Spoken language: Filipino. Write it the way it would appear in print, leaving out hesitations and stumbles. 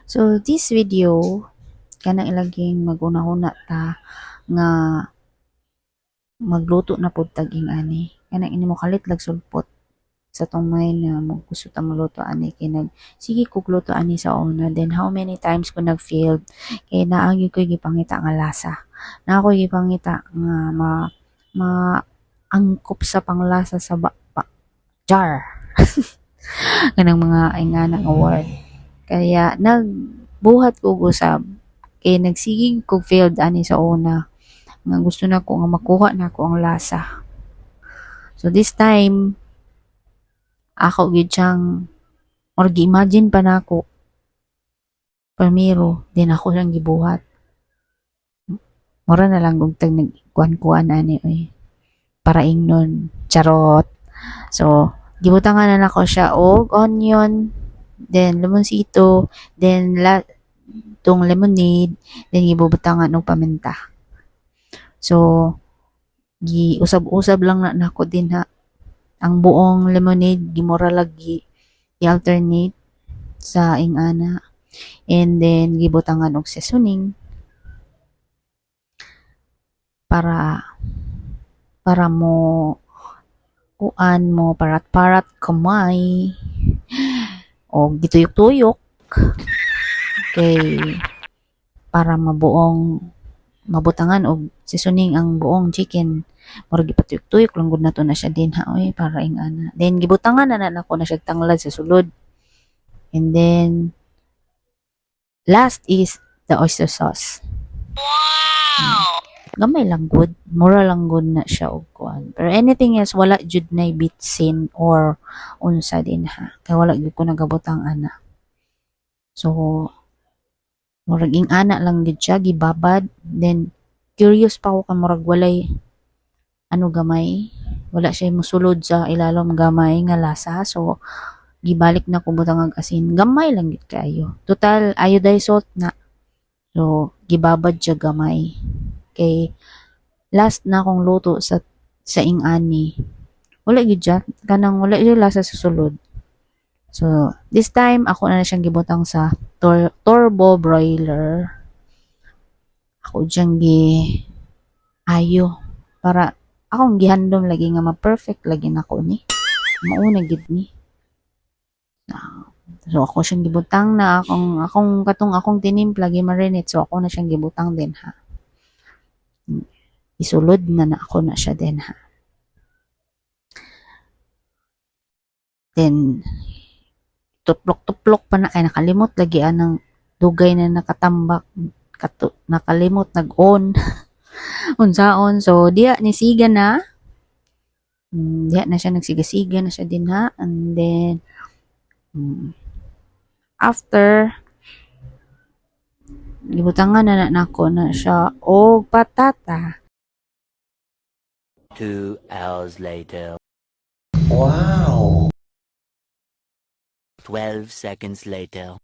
So this video kanang ilaging maguna-una ta nga magluto na pud tag ani. Kanang ini mo kalit lag sulpot sa tong may na gusto ta maluto ani kay sige kog luto ani sa una, then how many times ko nag-failed kay naagi ko gipangita nga lasa. Na ako gipangita nga angkop sa panglasa sa jar. Kanang mga ingana nga word. Kaya nagbuhat ko usab kay nagsigig kog failed ani sa una nga gusto na ko nga makuha na ko ang lasa. So this time ako gyud siyang or gi-imagine pa nako primero din ako siyang gibuhat. Mura na lang kung tag nagkuan-kuan ani oy para ingnon charot. So gibutangan na nako siya og onion, then lemonsito, then tong lemonade, then gibubutangan og paminta. So giusab-usab lang na nako din ha. Ang buong lemonade gimura lagi i-alternate sa ingana, and then gibutangan og seasoning para mo kuan mo parat-parat kamay o gituyok-tuyok kay para mabutangan og seasoning ang buong chicken. Murag gipatuyok-tuyok lang gud nato na siya din ha oy para ingana. Then gibutangan na nako na siya tanglad sa sulod. And then last is the oyster sauce. Wow. Gamay lang good, mura lang good na siya og kuan. Pero anything else wala jud nay bitsin or unsa din ha. Kay wala gyud ko nagabutang ana. So murag ingana lang gid siya gibabad, then curious pa ako kan murag walay ano gamay, wala siya mosulod sa ilalom gamay nga lasa. So gibalik na ko butang ang asin, gamay lang gid kayo. Total iodized salt na. So gibabad siya gamay. Kay last na akong luto sa ingani. Wala gid siya kanang wala yung lasa sa sulod. So this time ako na siyang gibutang sa turbo broiler. Ako diyang ayo para akong gihandom lagi nga ma-perfect lagi nako ni. Mauna gid ni. So ako siyang gibutang na akong akong tinimpla gi-marinate, so ako na siyang gibutang din ha. Isulod na ako na siya din ha. Then tuplok-tuplok pa na kay nakalimot lagi anang dugay na nakatambak nakalimot nag-on unsaon. So diya ni siga na diya na siya nagsiga-siga na siya din ha. And then after gibutangan na nako na siya og patata. 2 hours later. Wow. 12 seconds later.